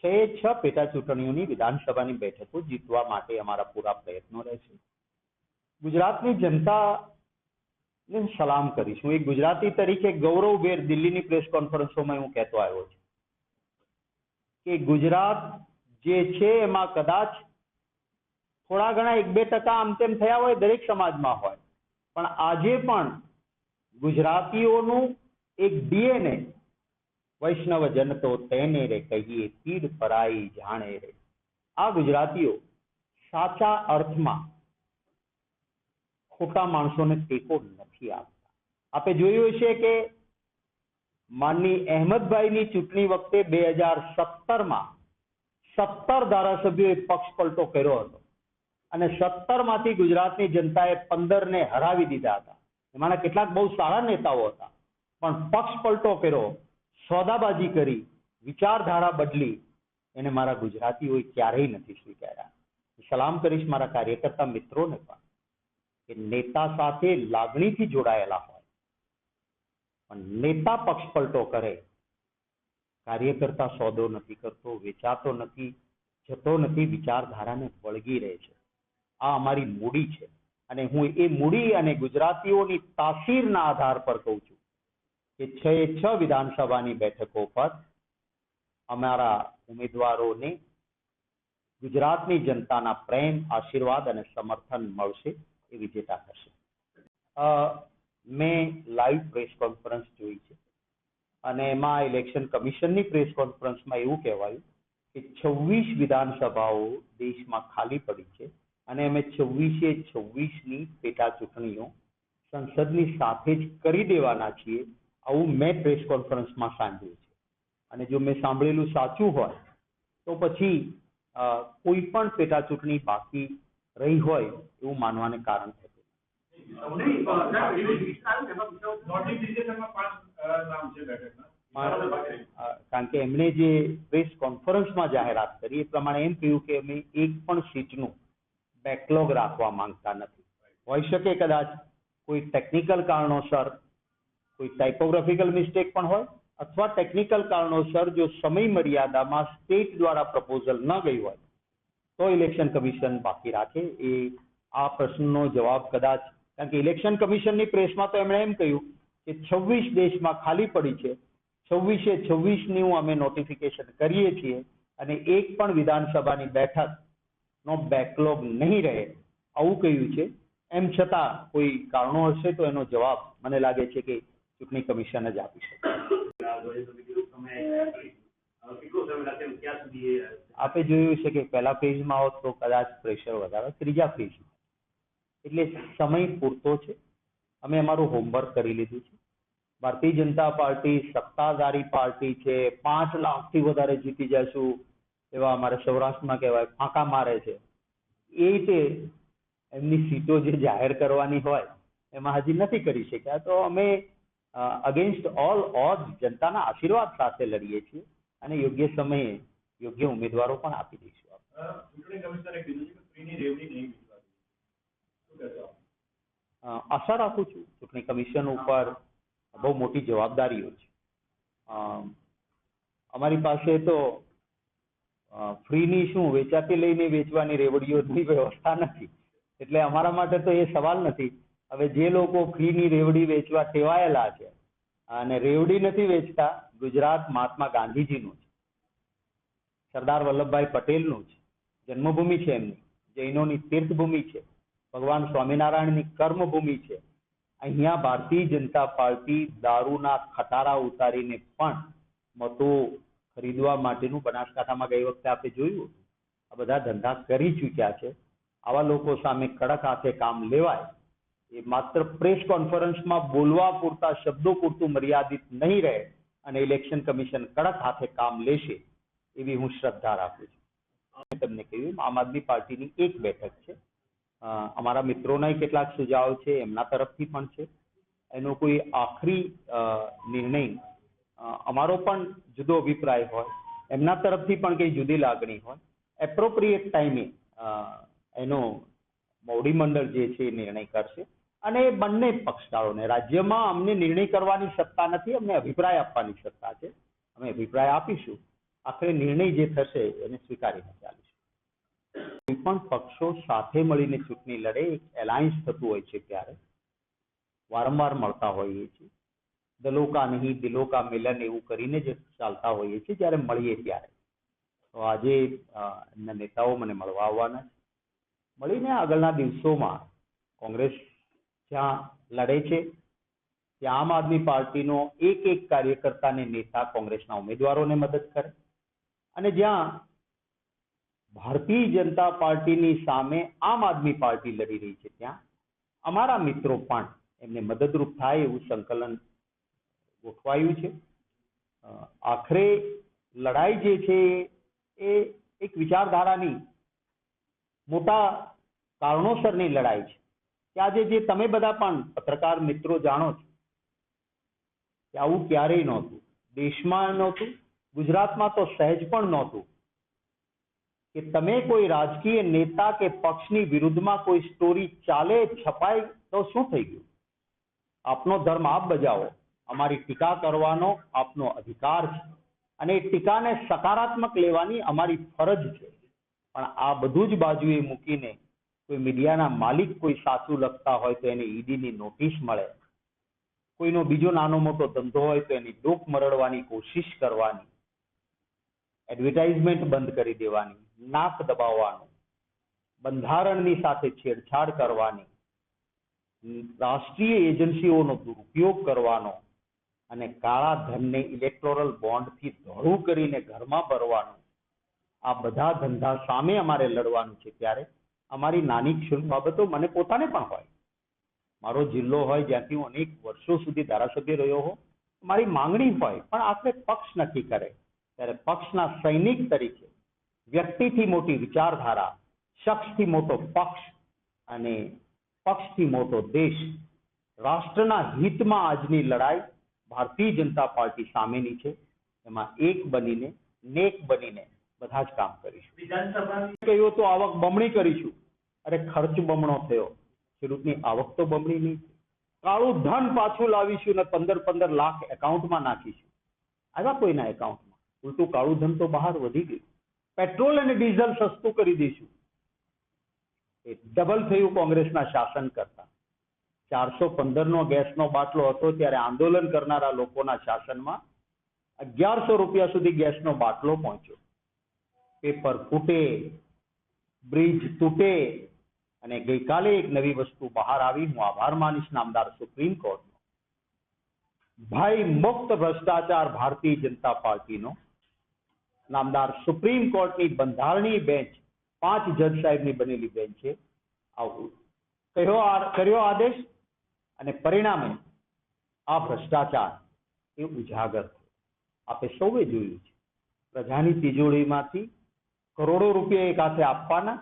6 પેટા ચૂંટણીઓની વિધાનસભાની બેઠકો જીતવા માટે અમારા પૂરા પ્રયત્નો રહેશે. ગુજરાતની જનતાને સલામ કરીશું. એક ગુજરાતી તરીકે ગૌરવભેર દિલ્હીની પ્રેસ કોન્ફરન્સોમાં હું કહેતો આવ્યો છું કે ગુજરાત જે છે એમાં કદાચ થોડા ઘણા 1-2% આમ તેમ થયા હોય, દરેક સમાજમાં હોય, પણ આજે પણ ગુજરાતીઓનું એક ડીએનએ વૈષ્ણવજન તો તેને રે કહીએ પીડ પરાઈ જાણે રે. આ ગુજરાતીઓ સાચા અર્થમાં ખોટા માણસોને ટેકો નથી આપતા. આપે જોયું હશે કે માનની અહેમદભાઈની ચૂંટણી વખતે 2017માં 17 ધારાસભ્યોએ પક્ષ પલટો કર્યો હતો અને 17 માંથી ગુજરાતની જનતાએ 15 ને હરાવી દીધા હતા. એમાંના કેટલાક બહુ સારા નેતાઓ હતા, પણ પક્ષ પલટો કર્યો, સોદાબાજી કરી, વિચારધારા બદલી, એને મારા ગુજરાતીઓએ ક્યારેય નથી સ્વીકાર્યા. સલામ કરીશ મારા કાર્યકર્તા મિત્રોને પણ કે નેતા સાથે લાગણીથી જોડાયેલા હોય, પણ નેતા પક્ષ પલટો કરે, કાર્યકર્તા સોદો નથી કરતો, વેચાતો નથી, જતો નથી, વિચારધારાને વળગી રહે છે. આ અમારી મૂડી છે અને હું એ મૂડી અને ગુજરાતીઓની તાસીરના આધાર પર કહું છું કે 6 વિધાનસભાની બેઠકો પર અમારા ઉમેદવારોને ગુજરાતની જનતાના પ્રેમ, આશીર્વાદ અને સમર્થન મળશે, એ વિજેતા થશે. મેં લાઈવ પ્રેસ કોન્ફરન્સ જોઈ છે અને એમાં ઇલેક્શન કમિશનની પ્રેસ કોન્ફરન્સમાં એવું કહેવાયું કે 26 વિધાનસભાઓ દેશમાં ખાલી પડી છે અને અમે 26ની પેટા ચૂંટણીઓ સંસદની સાથે જ કરી દેવાના છીએ. આવું મેં પ્રેસ કોન્ફરન્સમાં સાંભળ્યું છે અને જો મેં સાંભળેલું સાચું હોય તો પછી કોઈ પણ પેટા ચૂંટણી બાકી રહી હોય એવું માનવાને કારણ થતું. કારણ કે એમણે જે પ્રેસ કોન્ફરન્સમાં જાહેરાત કરી એ પ્રમાણે એમ કહ્યું કે અમે એક પણ સીટનું બેકલોગ રાખવા માંગતા નથી. હોઈ શકે કદાચ કોઈ ટેકનિકલ કારણોસર કોઈ ટાઇપોગ્રાફિકલ મિસ્ટેક પણ હોય, અથવા ટેકનિકલ કારણોસર જો સમય મર્યાદામાં સ્ટેટ દ્વારા પ્રપોઝલ ન ગઈ હોય તો ઇલેક્શન કમિશન બાકી રાખે. એ આ પ્રશ્નનો જવાબ કદાચ, કારણ કે ઇલેક્શન કમિશનની પ્રેસમાં તો એમણે એમ કહ્યું કે 26 દેશમાં ખાલી પડી છે, 26 અમે નોટિફિકેશન કરીએ છીએ અને એક પણ વિધાનસભાની બેઠકનો બેકલોગ નહીં રહે, આવું કહ્યું છે. એમ છતાં કોઈ કારણો હશે તો એનો જવાબ મને લાગે છે કે ચૂંટણી કમિશન જ આપી શકે. આપે જોયું છે કે પહેલા ફેઝમાં હોત તો કદાચ પ્રેશર વધારે, ત્રીજા ફેઝમાં એટલે સમય પૂરતો છે. અમે અમારું હોમવર્ક કરી લીધું છે. ભારતીય જનતા પાર્ટી સત્તાધારી પાર્ટી છે, 5 લાખથી વધારે જીતી જશું એવા અમારે સૌરાષ્ટ્રમાં કહેવાય ફાંકા મારે છે. એ રીતે એમની સીટો જે જાહેર કરવાની હોય એમાં હજી નથી કરી શક્યા. તો અમે અગેન્સ્ટ ઓલ ઓડ જનતાના આશીર્વાદ સાથે લડીએ છીએ અને યોગ્ય સમયે યોગ્ય ઉમેદવારો પણ આપી દઈશું. આશા રાખું છું. ચૂંટણી કમિશન ઉપર બહુ મોટી જવાબદારીઓ છે. અમારી પાસે તો ફ્રીની શું વેચાતી લઈને વેચવાની રેવડીઓની વ્યવસ્થા નથી, એટલે અમારા માટે તો એ સવાલ નથી. હવે જે લોકો ફ્રીની રેવડી વેચવા ટેવાયેલા છે અને રેવડી નથી વેચતા, ગુજરાત મહાત્મા ગાંધીજીનું છે, સરદાર વલ્લભભાઈ પટેલનું છે, જન્મભૂમિ છે એમની, જૈનોની તીર્થભૂમિ છે, ભગવાન સ્વામિનારાયણની કર્મભૂમિ છે. અહીંયા ભારતીય જનતા પાર્ટી દારૂના ખટારા ઉતારીને પણ મતો ખરીદવા માટેનું બનાસકાંઠામાં ગઈ વખતે આપણે જોયું, આ બધા ધંધા કરી ચૂક્યા છે. આવા લોકો સામે કડક હાથે કામ લેવાય. એ માત્ર પ્રેસ કોન્ફરન્સમાં બોલવા પૂરતા શબ્દો પૂરતું મર્યાદિત નહીં રહે અને ઇલેક્શન કમિશન કડક હાથે કામ લેશે એવી હું શ્રદ્ધા રાખું છું. તમને કહ્યું આમ આદમી પાર્ટીની એક બેઠક છે. અમારા મિત્રોના કેટલાક સુઝાવ છે, એમના તરફથી પણ છે. એનો કોઈ આખરી નિર્ણય, અમારો પણ જુદો અભિપ્રાય હોય, એમના તરફથી પણ કઈ જુદી લાગણી હોય, એપ્રોપ્રિએટ ટાઈમે એનો મોવડી મંડળ જે છે એ નિર્ણય કરશે. અને બંને પક્ષકારોને, રાજ્યમાં અમને નિર્ણય કરવાની સત્તા નથી, અમને અભિપ્રાય આપવાની સત્તા છે. અમે અભિપ્રાય આપીશું આખરે નિર્ણય જે થશે એને સ્વીકારીને ચાલીશું. કોઈ પણ પક્ષો સાથે મળીને ચૂંટણી લડે, એક એલાયન્સ થતું હોય છે ત્યારે વારંવાર મળતા હોઈએ છીએ. દલો કા નહીં દિલો કા મિલન એવું કરીને જ ચાલતા હોઈએ છીએ જ્યારે મળીએ ત્યારે. તો આજે એમના નેતાઓ મને મળવા આવવાના છે. મળીને આગળના દિવસોમાં કોંગ્રેસ જ્યાં લડે છે ત્યાં આમ આદમી પાર્ટીનો એક એક કાર્યકર્તાને નેતા કોંગ્રેસના ઉમેદવારોને મદદ કરે, અને જ્યાં ભારતીય જનતા પાર્ટીની સામે આમ આદમી પાર્ટી લડી રહી છે ત્યાં અમારા મિત્રો પણ એમને મદદરૂપ થાય એવું સંકલન ગોઠવાયું છે. આખરે લડાઈ જે છે એ એક વિચારધારાની મોટા કારણોસરની લડાઈ છે કે આજે જે તમે બધા પણ પત્રકાર મિત્રો જાણો છો કે આવું ક્યારેય નહોતું, દેશમાં નહોતું, ગુજરાતમાં તો સહેજ પણ નહોતું કે તમે કોઈ રાજકીય નેતા કે પક્ષની વિરુદ્ધમાં કોઈ સ્ટોરી ચાલે, છપાય તો શું થઈ ગયું? આપનો ધર્મ આપ બજાવો, અમારી ટીકા કરવાનો આપનો અધિકાર છે અને એ ટીકાને સકારાત્મક લેવાની અમારી ફરજ છે. પણ આ બધું જ બાજુએ મૂકીને કોઈ મીડિયાના માલિક કોઈ સાચું લખતા હોય તો એને ઈડીની નોટિસ મળે, કોઈનો બીજો નાનો મોટો ધંધો હોય તો એની ડોક મરડવાની કોશિશ કરવાની, એડવર્ટાઇઝમેન્ટ બંધ કરી દેવાની, નાક દબાવવાનું, બંધારણની સાથે છેડછાડ કરવાની, રાષ્ટ્રીય એજન્સીઓનો દુરુપયોગ કરવાનો અને કાળા ધનને ઇલેક્ટોરલ બોન્ડથી ધોળું કરીને ઘરમાં ભરવાનું, આ બધા ધંધા સામે અમારે લડવાનું છે. ત્યારે અમારી નાની ક્ષુલ્લક બાબતો મને પોતાને પણ હોય, મારો જિલ્લો હોય જ્યાંથી હું અનેક વર્ષો સુધી ધારાસભ્ય રહ્યો હો, મારી માંગણી હોય, પણ આખરે પક્ષ નક્કી કરે. ત્યારે પક્ષના સૈનિક તરીકે વ્યક્તિથી મોટી વિચારધારા, શખ્સથી મોટો પક્ષ અને પક્ષથી મોટો દેશ, રાષ્ટ્રના હિતમાં આજની લડાઈ ભારતીય જનતા પાર્ટી સામેની છે. એમાં એક બનીને, નેક બનીને બધા જ કામ કરીશું. વિધાનસભાની કહ્યું તો આવક બમણી કરીશું, અરે ખર્ચ બમણો થયો, ખેડૂતની આવક તો બમણી નહીં. કાળું ધન પાછું લાવીશું ને 15-15 લાખ એકાઉન્ટમાં નાખીશું. આવ્યા કોઈના એકાઉન્ટમાં? ઉલટું કાળું ધન તો બહાર વધી ગયું. પેટ્રોલ અને ડીઝલ સસ્તું કરી દઈશું. એ ડબલ થયું કોંગ્રેસના શાસન કરતા. 415 નો ગેસનો બાટલો હતો ત્યારે આંદોલન કરનારા લોકોના શાસનમાં 1100 રૂપિયા સુધી ગેસનો બાટલો પહોંચ્યો. પેપર ફૂટે, બ્રિજ તૂટે, અને ગઈકાલે એક નવી વસ્તુ બહાર આવી. હું આભાર માનીશ નામદાર સુપ્રીમ કોર્ટનો. ભય મુક્ત ભ્રષ્ટાચાર ભારતીય જનતા પાર્ટીનો નામદાર સુપ્રીમ કોર્ટની બંધારણીય બેન્ચ 5 જજ સાહેબની બનેલી બેન્ચ છે. આવું કર્યો આદેશ અને પરિણામે આ ભ્રષ્ટાચાર એ ઉજાગર થયો. આપે સૌએ જોયું છે. પ્રજાની તિજોરીમાંથી કરોડો રૂપિયા એક હાથે આપવાના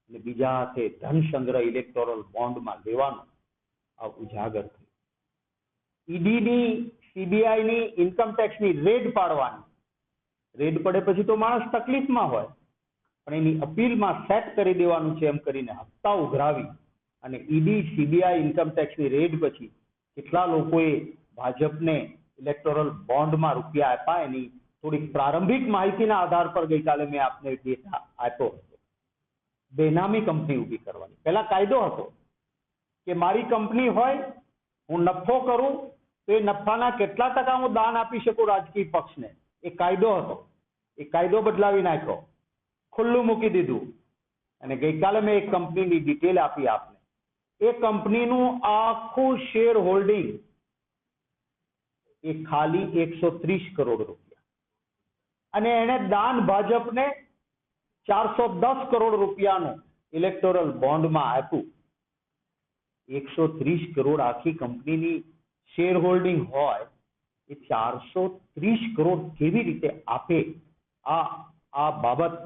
અને બીજા હાથે ધન સંગ્રહ ઇલેક્ટોરલ બોન્ડમાં લેવાનો આ ઉજાગર થયું. ઈડીની, સીબીઆઈની, ઇન્કમટેક્સની રેડ પાડવાની. રેડ પડે પછી તો માણસ તકલીફમાં હોય, પણ એની અપીલમાં સેટ કરી દેવાનું છે એમ કરીને હપ્તા ઉઘરાવી અને ઈડી, સીબીઆઈ, ઇન્કમટેક્સની રેડ પછી કેટલા લોકોએ ભાજપને ઇલેક્ટોરલ બોન્ડમાં રૂપિયા આપ્યા એની થોડીક પ્રારંભિક માહિતીના આધાર પર ગઈકાલે મેં આપને ડેટા આપ્યો હતો. બેનામી કંપની ઊભી કરવાની. પહેલા કાયદો હતો કે મારી કંપની હોય, હું નફો કરું તો એ નફાના કેટલા ટકા હું દાન આપી શકું રાજકીય પક્ષને, એ કાયદો હતો. એ કાયદો બદલાવી નાખ્યો, ખુલ્લું મૂકી દીધું. અને ગઈકાલે મેં એક કંપનીની ડિટેલ આપી આપને. એ કંપનીનું આખું શેર હોલ્ડિંગ એ ખાલી 130 કરોડ રૂપિયા, અને એને દાન ભાજપને 410 કરોડ રૂપિયાનું ઇલેક્ટોરલ બોન્ડમાં આપ્યું. 130 કરોડ આખી કંપનીની શેર હોલ્ડિંગ હોય, એ 430 કરોડ કેવી રીતે આપે? આ બાબત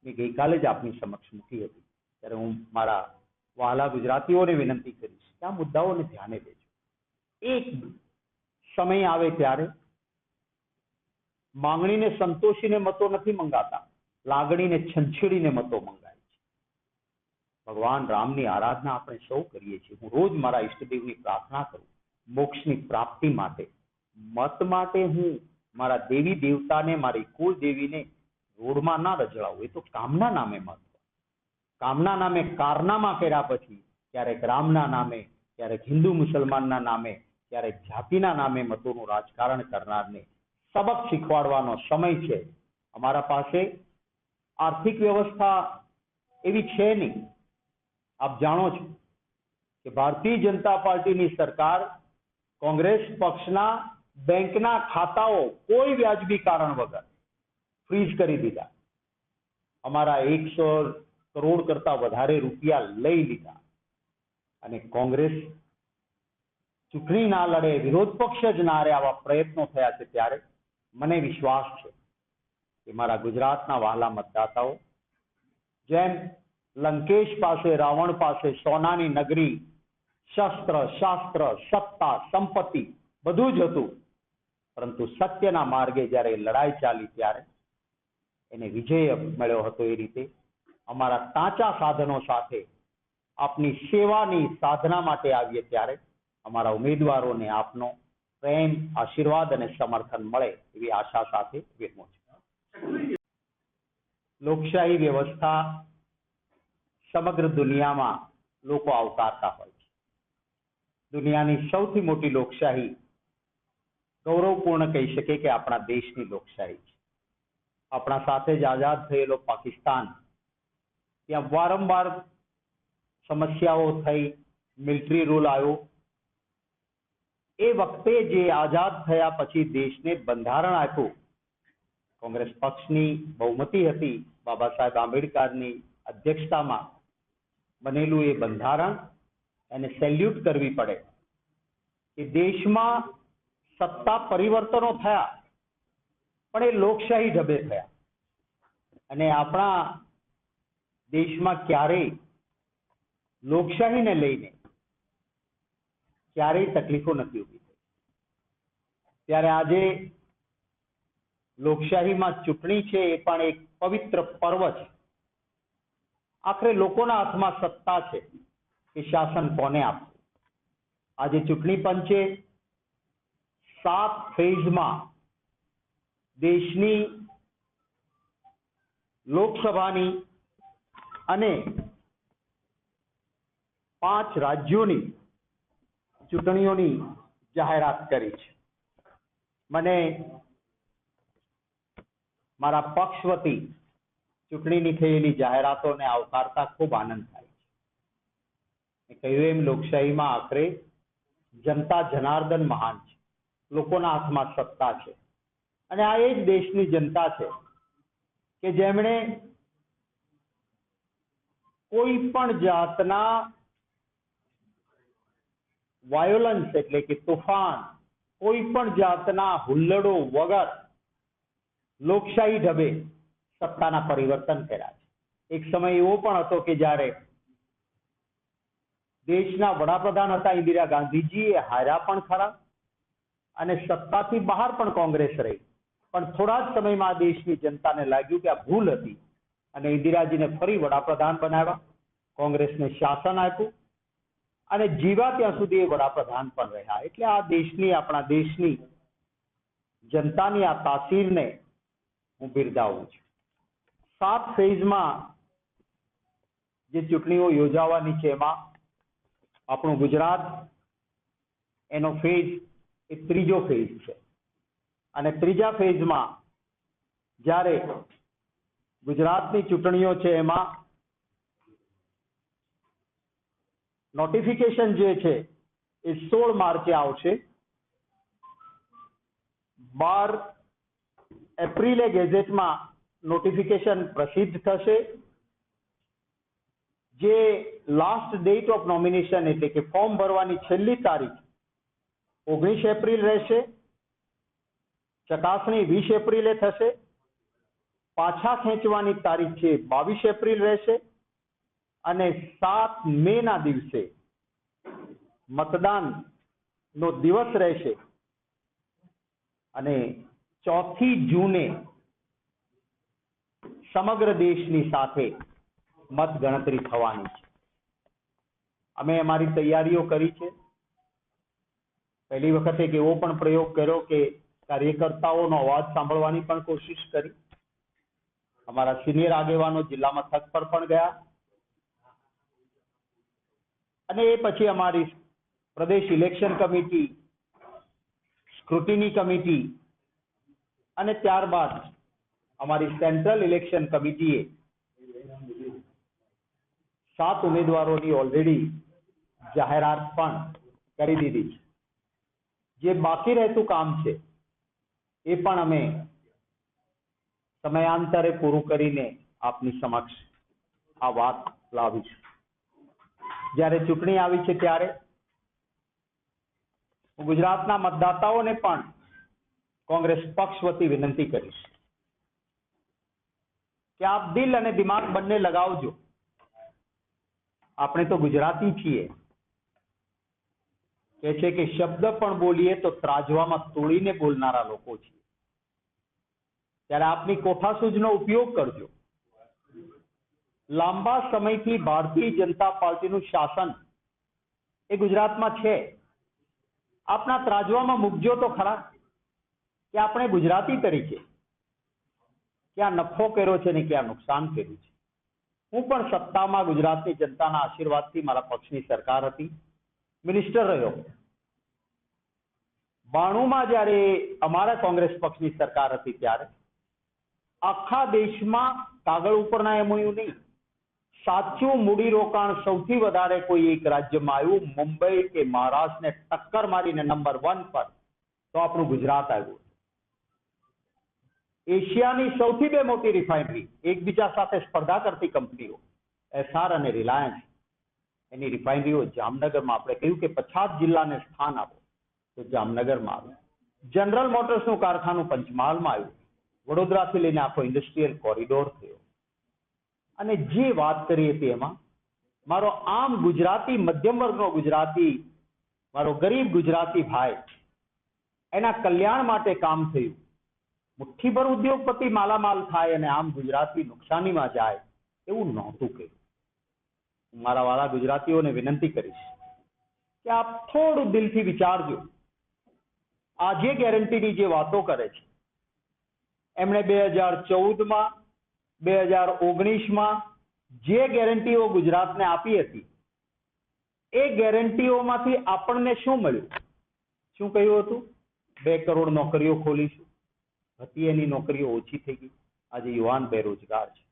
મેં ગઈકાલે જ આપની સમક્ષ મૂકી હતી. ત્યારે હું મારા વહાલા ગુજરાતીઓને વિનંતી કરીશ કે આ મુદ્દાઓને ધ્યાને લેજો. એક સમય આવે ત્યારે માંગણીને સંતોષીને મતો નથી મંગાતા, લાગણીને છંછેડીને મતો મંગાય છે. ભગવાન રામની આરાધના આપણે સૌ કરીએ છીએ. હું રોજ મારા ઈષ્ટદેવની પ્રાર્થના કરું મોક્ષની પ્રાપ્તિ માટે. મત માટે હું મારા દેવી દેવતાને, મારી કુળ દેવીને રોડમાં ના રજડાવું. એ તો કામના નામે મહત્વ. કામના નામે કારનામા કર્યા પછી ક્યારેક રામના નામે, ક્યારેક હિન્દુ મુસલમાનના નામે, ક્યારેક જાતિના નામે મતોનું રાજકારણ કરનારને સબક શીખવાડવાનો સમય છે. અમારા પાસે આર્થિક વ્યવસ્થા એવી છે નહીં. આપ જાણો છો કે ભારતીય જનતા પાર્ટીની સરકાર કોંગ્રેસ પક્ષના બેંકના ખાતાઓ કોઈ વ્યાજબી કારણ વગર ફ્રીઝ કરી દીધા. અમારા 100 કરોડ કરતા વધારે રૂપિયા લઈ લીધા. અને કોંગ્રેસ ચૂંટણી ના લડે, વિરોધ પક્ષ જ ના રહે, આવા પ્રયત્નો થયા છે. ત્યારે મને વિશ્વાસ છે કે મારા ગુજરાતના વહાલા મતદાતાઓ, જેમ લંકેશ પાસે, રાવણ પાસે સોનાની નગરી, શસ્ત્ર, શાસ્ત્ર, સત્તા, સંપત્તિ બધું જ હતું, પરંતુ સત્યના માર્ગે જ્યારે લડાઈ ચાલી ત્યારે એને વિજય મળ્યો હતો. એ રીતે અમારા તાજા સાધનો સાથે આપની સેવાની સાધના માટે આવીએ ત્યારે અમારા ઉમેદવારોને આપનો પ્રેમ, આશીર્વાદ અને સમર્થન મળે એવી આશા સાથે વિરમું છું. લોકશાહી વ્યવસ્થા સમગ્ર દુનિયામાં લોકો આવકારતા હોય છે. દુનિયાની સૌથી મોટી લોકશાહી ગૌરવપૂર્ણ કહી શકે કે આપણા દેશની લોકશાહી છે. આપણા સાથે જ આઝાદ થયેલો પાકિસ્તાન, ત્યાં વારંવાર સમસ્યાઓ થઈ, મિલિટરી રૂલ આવ્યો. એ વખતે જે આઝાદ થયા પછી દેશને બંધારણ આપ્યું, કોંગ્રેસ પક્ષની બહુમતી હતી, બાબા સાહેબ આંબેડકરની અધ્યક્ષતામાં બનેલું એ બંધારણ એને સેલ્યુટ કરવી પડે. કે દેશમાં સત્તા પરિવર્તનો થયા પણ એ લોકશાહી ઢબે થયા. અને આપણા દેશમાં ક્યારેય લોકશાહીને લઈને ક્યારેય તકલીફો નથી ઊભી થઈ. ત્યારે આજે લોકશાહીમાં ચૂંટણી છે એ પણ એક પવિત્ર પર્વ છે. આખરે લોકોના હાથમાં સત્તા છે કે શાસન કોને આપવું. આજે ચૂંટણી પંચે 7 ફેઝમાં દેશની લોકસભાની અને 5 રાજ્યોની ચૂંટણીઓની જાહેરાત કરી છે. મને મારા પક્ષ વતી ચૂંટણીની થયેલી જાહેરાતોને આવકારતા ખૂબ આનંદ થાય છે. કહ્યું એમ લોકશાહીમાં આખરે જનતા જનાર્દન મહાન છે. લોકોના હાથમાં સત્તા છે અને આ એ જ દેશની જનતા છે કે જેમણે કોઈ પણ જાતના વાયોલન્સ એટલે કે તોફાન, કોઈ પણ જાતના હુલ્લડો વગર લોકશાહી ઢબે સત્તાના પરિવર્તન કર્યા છે. એક સમય એવો પણ હતો કે જ્યારે દેશના વડાપ્રધાન હતા ઇન્દિરા ગાંધીજી, એ હાર્યા પણ ખરા અને સત્તાથી બહાર પણ કોંગ્રેસ રહી. પણ થોડા જ સમયમાં દેશની જનતાને લાગ્યું કે આ ભૂલ હતી અને ઇન્દિરાજીને ફરી વડાપ્રધાન બનાવ્યા, કોંગ્રેસને શાસન આપ્યું અને જીવા ત્યાં સુધી એ વડાપ્રધાન પણ રહ્યા. એટલે આ દેશની, આપણા દેશની જનતાની આ તાસીરને હું બિરદાવું છું. 7 ફેઝમાં જે ચૂંટણીઓ યોજાવાની છે એમાં આપણું ગુજરાત એનો ફેઝ એ 3જો ફેઝ છે. અને 3જા ફેઝમાં જ્યારે ગુજરાતની ચૂંટણીઓ છે એમાં નોટિફિકેશન જે છે એ 16 માર્ચે આવશે. 12 એપ્રિલે ગેઝેટમાં નોટિફિકેશન પ્રસિદ્ધ થશે. જે લાસ્ટ ડેટ ઓફ નોમિનેશન એટલે કે ફોર્મ ભરવાની છેલ્લી તારીખ 19 એપ્રિલ રહેશે. ચકાસણી 20 એપ્રિલે થશે. પાછા ખેંચવાની તારીખ છે 22 એપ્રિલ રહેશે અને 7 મે ના દિવસે મતદાનનો દિવસ રહેશે અને 4 જૂને સમગ્ર દેશની સાથે મતગણતરી થવાની છે. અમે અમારી તૈયારીઓ કરી છે. પહેલી વખત એક એવો પણ પ્રયોગ કર્યો કે કાર્યકર્તાઓનો અવાજ સાંભળવાની પણ કોશિશ કરી. અમારા સિનિયર આગેવાનો જિલ્લા મથક પર પણ ગયા અને એ પછી અમારી પ્રદેશ ઇલેક્શન કમિટી, સ્ક્રુટિની કમિટી અને ત્યારબાદ અમારી સેન્ટ્રલ ઇલેક્શન કમિટીએ 7 ઉમેદવારોની ઓલરેડી જાહેરાત પણ કરી દીધી છે. જે બાકી રહેતું કામ છે એ પણ અમે સમયાંતરે પૂરું કરીને આપની સમક્ષ આ વાત લાવીશું. જ્યારે ચૂંટણી આવી છે ત્યારે હું ગુજરાતના મતદાતાઓને પણ કોંગ્રેસ પક્ષ વતી વિનંતી કરીશ કે આપ દિલ અને દિમાગ બંને લગાવજો. આપણે તો ગુજરાતી છીએ, કે છે કે શબ્દ પણ બોલીએ તો ત્રાજવામાં તોડીને બોલનારા લોકો છીએ. ત્યારે આપની કોઠાસૂઝનો ઉપયોગ કરજો. લાંબા સમયથી ભારતીય જનતા પાર્ટીનું શાસન એ ગુજરાતમાં છે. આપના ત્રાજવામાં મૂકજો તો ખરા કે આપણે ગુજરાતી તરીકે ક્યાં નફો કર્યો છે ને ક્યાં નુકસાન કર્યું છે. હું પણ સત્તામાં ગુજરાતની જનતાના આશીર્વાદથી મારા પક્ષની સરકાર હતી, મિનિસ્ટર રહ્યો. 92માં જ્યારે અમારા કોંગ્રેસ પક્ષની સરકાર હતી ત્યારે આખા દેશમાં કાગળ ઉપરના એમઓયુ નહીં, સાચું મૂડીરોકાણ સૌથી વધારે કોઈ એક રાજ્યમાં આવ્યું, મુંબઈ કે મહારાષ્ટ્રને ટક્કર મારીને નંબર 1 પર, તો આપણું ગુજરાત આવ્યું. એશિયાની સૌથી 2 મોટી રિફાઇનરી, એકબીજા સાથે સ્પર્ધા કરતી કંપનીઓ એસઆર અને રિલાયન્સ, એની રિફાઇનરીઓ જામનગરમાં. આપણે કહ્યું કે 50 જિલ્લાને સ્થાન આપો તો જામનગરમાં આવ્યું. જનરલ મોટર્સનું કારખાનું પંચમહાલમાં આવ્યું. વડોદરાથી લઈને આખો ઇન્ડસ્ટ્રીયલ કોરિડોર થયો. અને જે વાત કરી હતી એમાં મારો આમ ગુજરાતી મધ્યમ વર્ગનો ગુજરાતી, મારો ગરીબ ગુજરાતી ભાઈ, એના કલ્યાણ માટે કામ થયું. મુઠ્ઠીભર ઉદ્યોગપતિ માલામાલ થાય અને આમ ગુજરાતી નુકસાનીમાં જાય એવું નહોતું કર્યું. મારા વાળા ગુજરાતીઓને વિનંતી કરીશ કે આપ થોડું દિલથી વિચારજો. આ જે ગેરંટીની જે વાતો કરે છે એમણે 2014માં 2019માં જે ગેરંટીઓ ગુજરાતને આપી હતી એ ગેરંટીઓમાંથી આપણને શું મળ્યું? શું કહ્યું હતું? 2 કરોડ નોકરીઓ ખોલીશું. હતી એની નોકરીઓ ઓછી થઈ ગઈ. આજે યુવાન બેરોજગાર છે.